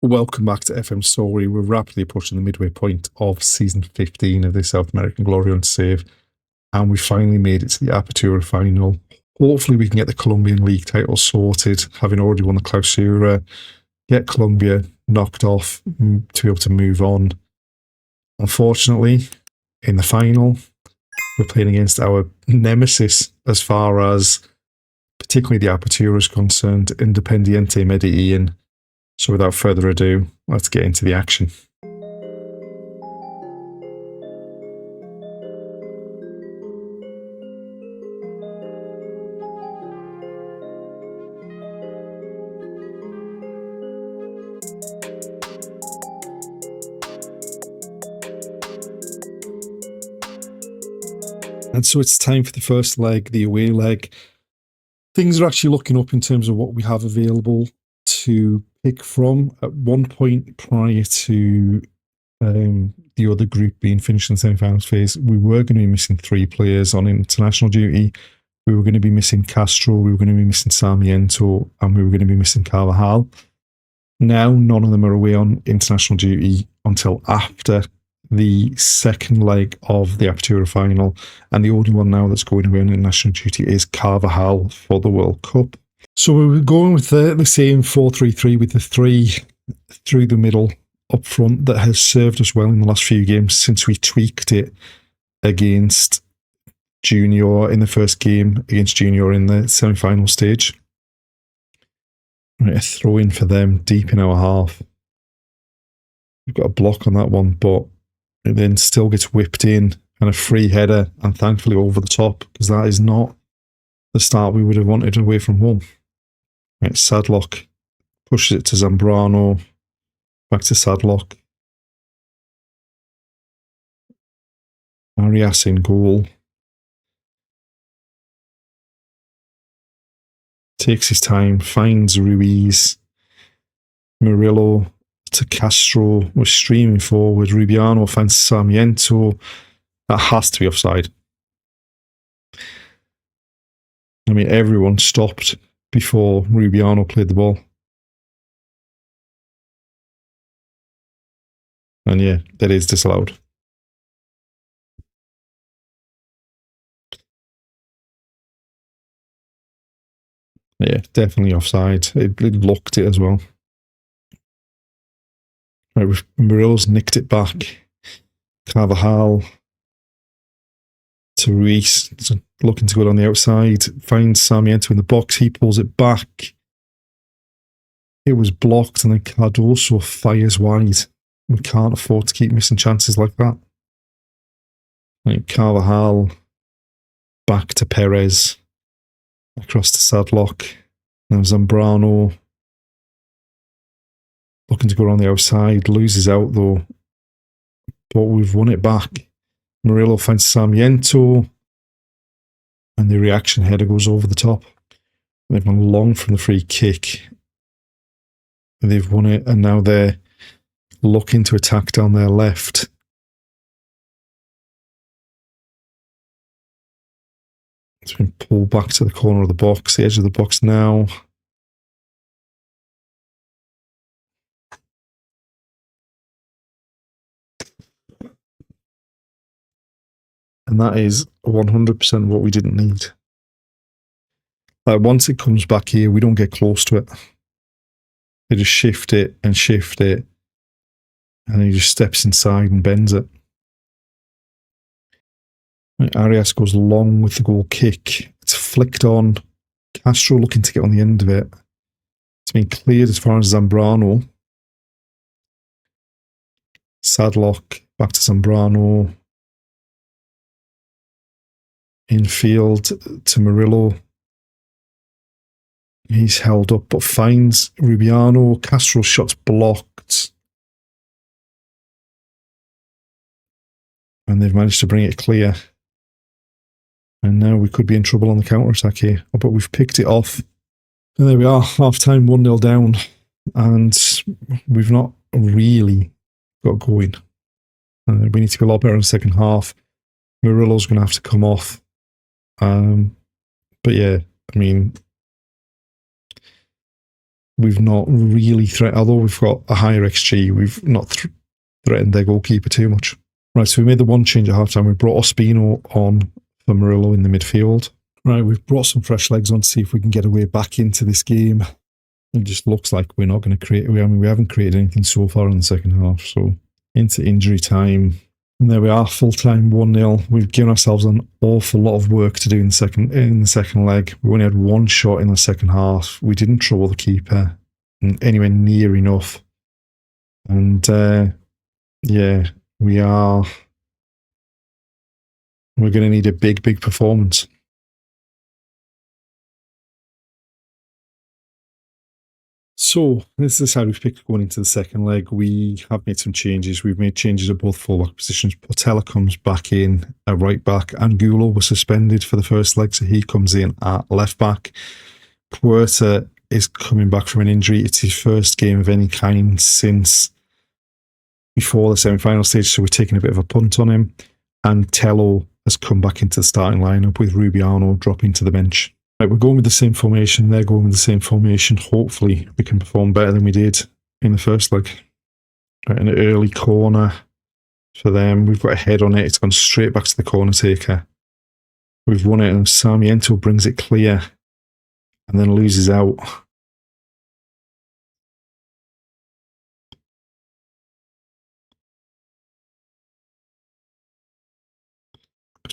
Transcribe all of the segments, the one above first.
Welcome back to FM Storey. We're rapidly approaching the midway point of season 15 of the South American Glory on Save, and we finally made it to the Apertura final. Hopefully we can get the Colombian league title sorted, having already won the Clausura, get Colombia knocked off to be able to move on. Unfortunately, in the final, we're playing against our nemesis as far as particularly the Apertura is concerned, Independiente Medellin. So without further ado, let's get into the action. And so it's time for the first leg, the away leg. Things are actually looking up in terms of what we have available to pick from. At one point prior to the other group being finished in the semi-finals phase, we were going to be missing 3 players on international duty. We were going to be missing Castro, we were going to be missing Sarmiento, and we were going to be missing Carvajal. Now, none of them are away on international duty until after the second leg of the Apertura final, and the only one now that's going away on international duty is Carvajal for the World Cup. So we were going with the same 4-3-3 with the 3 through the middle up front that has served us well in the last few games since we tweaked it against Junior in the first game, against Junior in the semi-final stage. Right, a throw in for them deep in our half. We've got a block on that one, but it then still gets whipped in and a free header, and thankfully over the top, because that is not the start we would have wanted away from home. Right, Sadlock pushes it to Zambrano, back to Sadlock. Arias in goal. Takes his time, finds Ruiz. Murillo to Castro. We're streaming forward. Rubiano finds Sarmiento. That has to be offside. I mean, everyone stopped before Rubiano played the ball. And yeah, that is disallowed. Yeah, definitely offside. It looked it as well. Right, Murillo's nicked it back. Carvajal to Ruiz, looking to go on the outside, finds Sarmiento in the box, he pulls it back. It was blocked, and then Cardoso fires wide. We can't afford to keep missing chances like that. Right, Carvajal back to Perez, across to Sadlock. Now Zambrano looking to go around the outside, loses out though, but we've won it back. Murillo finds Sarmiento, and the reaction header goes over the top. They've gone long from the free kick. They've won it, and now they're looking to attack down their left. It's been pulled back to the corner of the box, the edge of the box now. And that is 100% what we didn't need. Like, once it comes back here, we don't get close to it. They just shift it, and he just steps inside and bends it. Right, Arias goes long with the goal kick. It's flicked on. Castro looking to get on the end of it. It's been cleared as far as Zambrano. Sadlock back to Zambrano. Infield to Murillo. He's held up but finds Rubiano. Castro's shot's blocked. And they've managed to bring it clear. And now we could be in trouble on the counter-attack here. But we've picked it off. And there we are, half-time, 1-0 down. And we've not really got going. We need to be a lot better in the second half. Murillo's going to have to come off. But yeah, I mean, we've not really threatened, although we've got a higher XG, we've not threatened their goalkeeper too much. Right, so we made the one change at halftime. We brought Ospino on for Murillo in the midfield. Right, we've brought some fresh legs on to see if we can get a way back into this game. It just looks like we're not going to create, we haven't created anything so far in the second half. So into injury time. And there we are, full time 1-0. We've given ourselves an awful lot of work to do in the second leg. We only had one shot in the second half. We didn't trouble the keeper anywhere near enough. And yeah, we're going to need a big performance. So this is how we've picked going into the second leg. We have made some changes. We've made changes at both fullback positions. Portela comes back in at right back. Angulo was suspended for the first leg, so he comes in at left back. Puerta is coming back from an injury. It's his first game of any kind since before the semi-final stage, so we're taking a bit of a punt on him. And Tello has come back into the starting lineup with Rubiano dropping to the bench. Right, we're going with the same formation. They're going with the same formation. Hopefully, we can perform better than we did in the first leg. Right, an early corner for them. We've got a head on it. It's gone straight back to the corner taker. We've won it, and Sarmiento brings it clear and then loses out.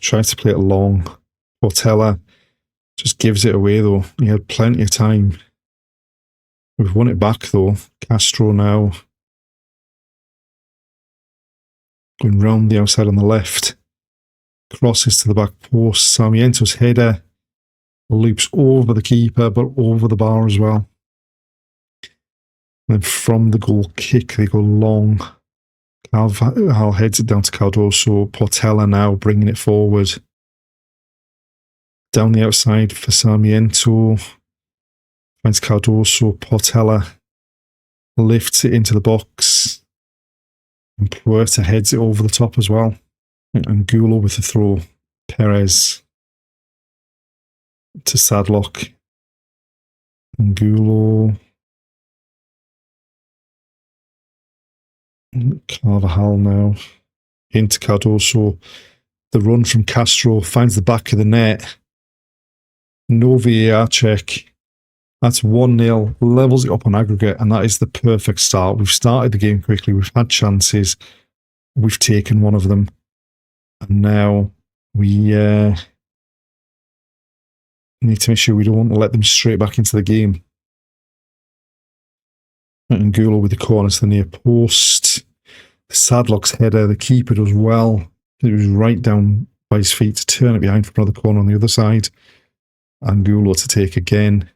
Tries to play it long. Portela just gives it away though. He had plenty of time. We've won it back though. Castro now going round the outside on the left. Crosses to the back post. Sarmiento's header loops over the keeper but over the bar as well. And then from the goal kick they go long. Carvajal heads it down to Cardoso. Portela now bringing it forward. Down the outside for Sarmiento. Finds Cardoso. Portela lifts it into the box. And Puerta heads it over the top as well. And Angulo with the throw. Perez to Sadlock. Angulo. Carvajal now. Into Cardoso. The run from Castro finds the back of the net. No VAR check. That's 1-0, levels it up on aggregate, and that is the perfect start. We've started the game quickly, we've had chances, we've taken one of them, and now we need to make sure we don't let them straight back into the game. And Angulo with the corner to the near post. Sadlock's header, the keeper does well. It was right down by his feet to turn it behind for another corner on the other side. Angulo to take again.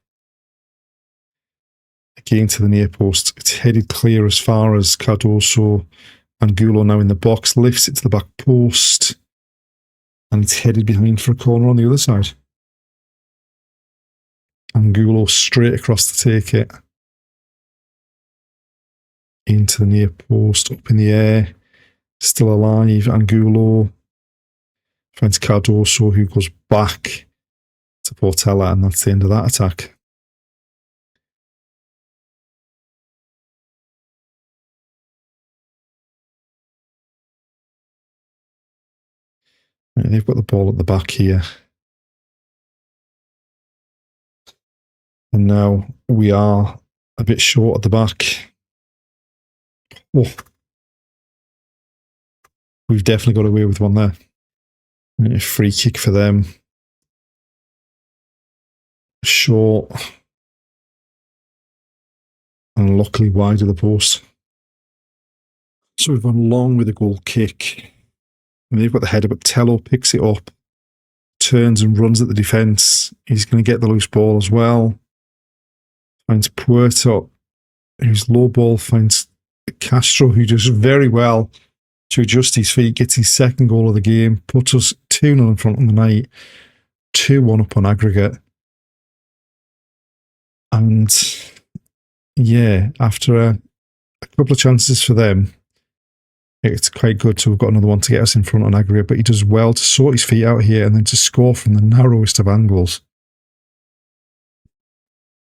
Again to the near post. It's headed clear as far as Cardoso. Angulo now in the box, lifts it to the back post. And it's headed behind for a corner on the other side. Angulo straight across to take it. Into the near post, up in the air. Still alive. Angulo finds Cardoso, who goes back to Portela, and that's the end of that attack. Right, they've got the ball at the back here. And now we are a bit short at the back. Oh. We've definitely got away with one there. And a free kick for them. Short. And luckily wide of the post. So we've gone long with a goal kick. And they've got the header, but Tello picks it up, turns and runs at the defence. He's going to get the loose ball as well. Finds Puerta, who's low ball, finds Castro, who does very well to adjust his feet, gets his second goal of the game, puts us 2-0 in front on the night, 2-1 up on aggregate. And yeah, after a couple of chances for them, it's quite good. So we've got another one to get us in front on aggregate, but he does well to sort his feet out here and then to score from the narrowest of angles.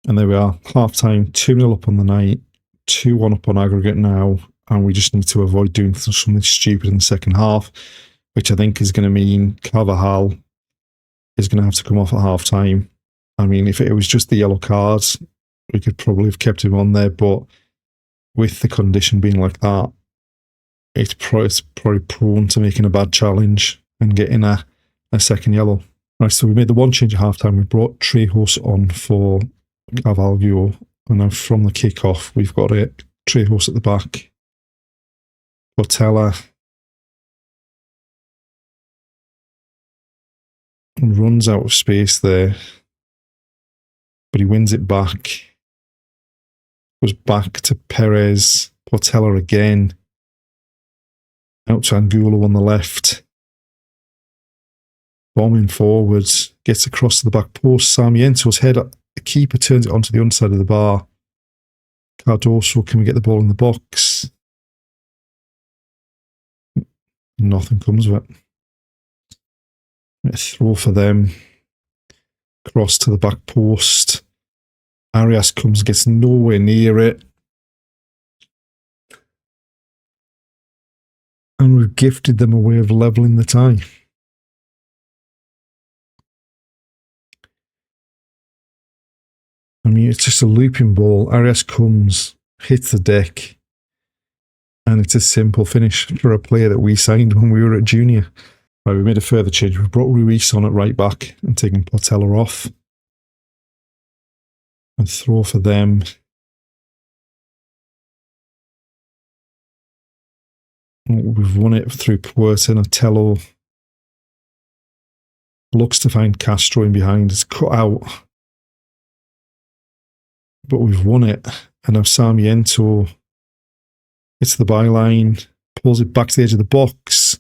And there we are, half-time, 2-0 up on the night, 2-1 up on aggregate now, and we just need to avoid doing something stupid in the second half, which I think is going to mean Carvajal is going to have to come off at half-time. I mean, if it was just the yellow cards, we could probably have kept him on there, but with the condition being like that, it's probably prone to making a bad challenge and getting a second yellow. Right, so we made the one change at half-time. We brought Trejos on for Carvalho, and now from the kick-off, we've got it. Trejos at the back. Portela runs out of space there, but he wins it back. Goes back to Perez. Portela again. Out to Angulo on the left. Bombing forwards. Gets across to the back post. Sarmiento's head up. The keeper turns it onto the underside of the bar. Cardoso, can we get the ball in the box? Nothing comes of it. A throw for them. Cross to the back post. Arias comes, gets nowhere near it. And we've gifted them a way of levelling the tie. I mean, it's just a looping ball. Arias comes, hits the deck, and it's a simple finish for a player that we signed when we were at junior. Right, we made a further change. We brought Ruiz on at right back and taken Portela off. And throw for them. We've won it through Puerta. Otello looks to find Castro in behind. It's cut out. But we've won it. And now Sarmiento hits the byline, pulls it back to the edge of the box.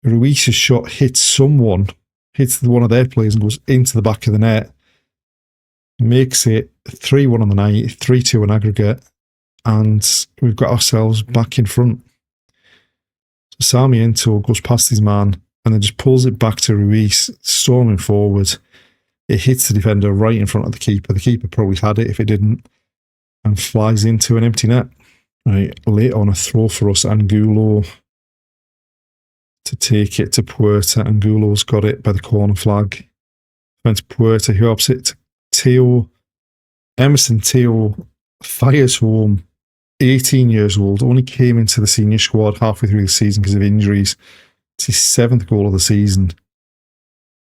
Ruiz's shot hits someone, hits one of their players and goes into the back of the net. Makes it 3-1 on the night, 3-2 on aggregate, and we've got ourselves back in front. So Sarmiento goes past his man and then just pulls it back to Ruiz, storming forward. It hits the defender right in front of the keeper. The keeper probably had it if it didn't, and flies into an empty net. Right, late on a throw for us, Angulo to take it to Puerta. Angulo's got it by the corner flag. Went to Puerta, who helps it to Teo. Emerson Teo fires home. 18 years old, only came into the senior squad halfway through the season because of injuries. It's his 7th goal of the season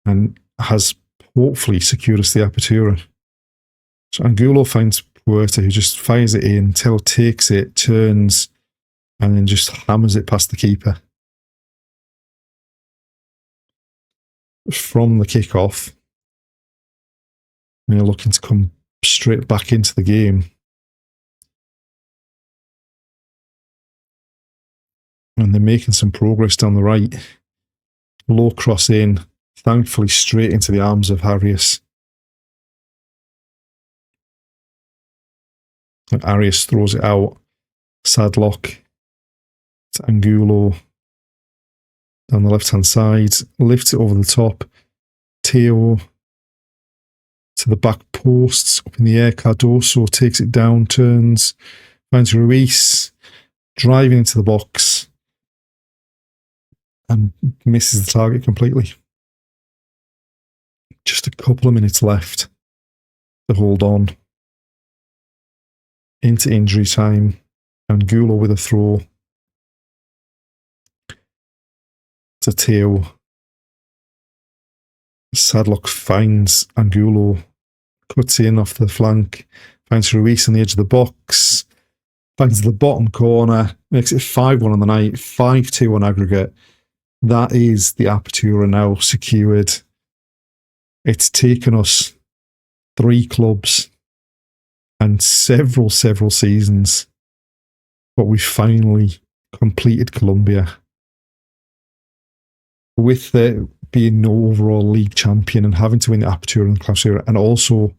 and has hopefully secured us the Apertura. So Angulo finds Puerta, who just fires it in. Teo takes it, turns, and then just hammers it past the keeper. From the kick-off, they're looking to come straight back into the game. And they're making some progress down the right. Low cross in, thankfully straight into the arms of Arias. And Arias throws it out. Sadlock to Angulo down the left-hand side. Lifts it over the top. Teo to the back posts, up in the air. Cardoso takes it down, turns, finds Ruiz, driving into the box, and misses the target completely. Just a couple of minutes left to hold on. Into injury time. Angulo with a throw to Teo. Sadlock finds Angulo, cuts in off the flank, finds Ruiz on the edge of the box, finds the bottom corner, makes it 5-1 on the night, 5-2 on aggregate. That is the Apertura now secured. It's taken us 3 clubs and several seasons, but we finally completed Colombia. With there being no overall league champion and having to win the Apertura and the Clausura, and also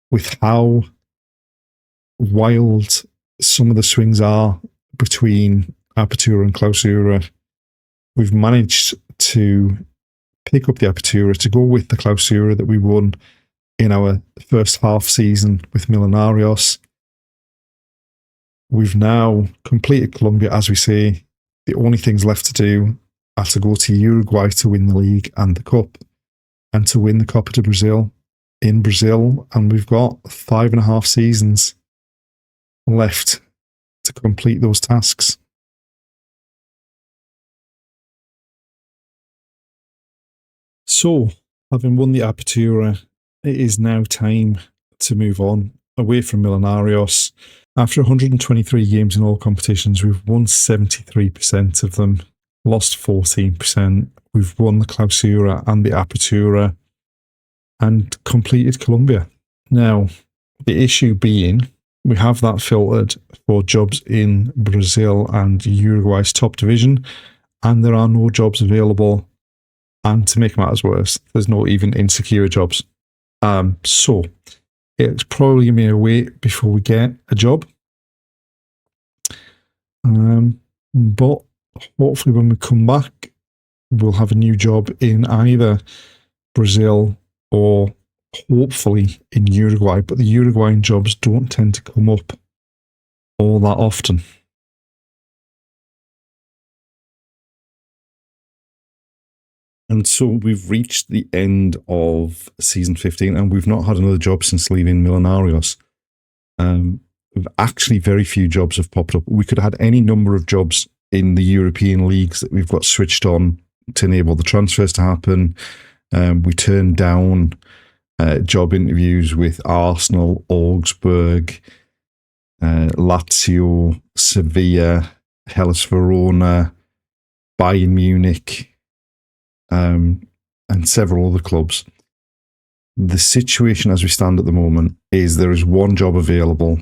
with how wild some of the swings are between Apertura and Clausura, we've managed to pick up the Apertura, to go with the Clausura that we won, in our first half season with Millonarios. We've now completed Colombia, as we say. The only things left to do are to go to Uruguay to win the league and the cup, and to win the Copa do Brasil in Brazil. And we've got 5.5 seasons left to complete those tasks. So, having won the Apertura, it is now time to move on away from Millonarios. After 123 games in all competitions, we've won 73% of them, lost 14%. We've won the Clausura and the Apertura and completed Colombia. Now, the issue being, we have that filtered for jobs in Brazil and Uruguay's top division, and there are no jobs available. And to make matters worse, there's no even insecure jobs. So it's probably going to be a wait before we get a job. But hopefully when we come back, we'll have a new job in either Brazil or hopefully in Uruguay. But the Uruguayan jobs don't tend to come up all that often. And so we've reached the end of season 15, and we've not had another job since leaving Millonarios. Actually, very few jobs have popped up. We could have had any number of jobs in the European leagues that we've got switched on to enable the transfers to happen. We turned down job interviews with Arsenal, Augsburg, Lazio, Sevilla, Hellas Verona, Bayern Munich, and several other clubs. The situation as we stand at the moment is there is one job available,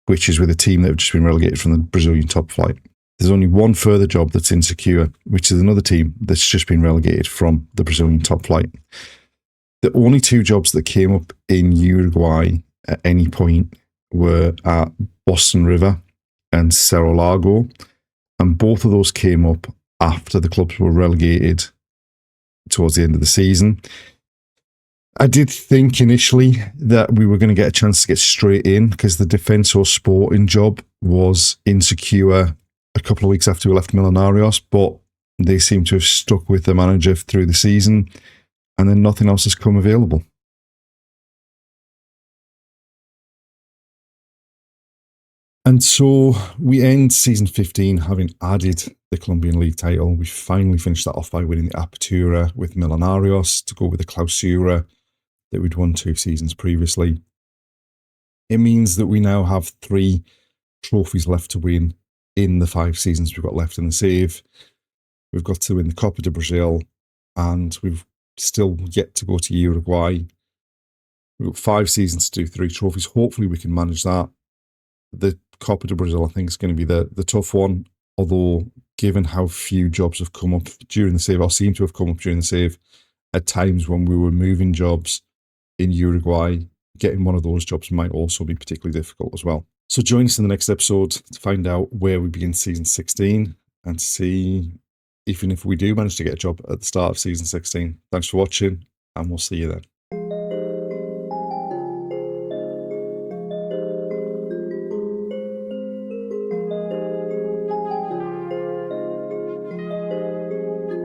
which is with a team that have just been relegated from the Brazilian top flight. There's only one further job that's insecure, which is another team that's just been relegated from the Brazilian top flight. The only two jobs that came up in Uruguay at any point were at Boston River and Cerro Largo, and both of those came up after the clubs were relegated towards the end of the season. I did think initially that we were going to get a chance to get straight in because the Defensor Sporting job was insecure a couple of weeks after we left Millonarios, but they seem to have stuck with the manager through the season, and then nothing else has come available. And so we end season 15 having added the Colombian League title. We finally finished that off by winning the Apertura with Millonarios to go with the Clausura that we'd won 2 seasons previously. It means that we now have 3 trophies left to win in the 5 seasons we've got left in the save. We've got to win the Copa do Brasil, and we've still yet to go to Uruguay. We've got 5 seasons to do 3 trophies. Hopefully we can manage that. The Copa do Brasil, I think, is going to be the tough one, although given how few jobs have come up during the save, or seem to have come up during the save, at times when we were moving jobs in Uruguay, getting one of those jobs might also be particularly difficult as well. So join us in the next episode to find out where we begin season 16 and to see even if we do manage to get a job at the start of season 16. Thanks for watching, and we'll see you then.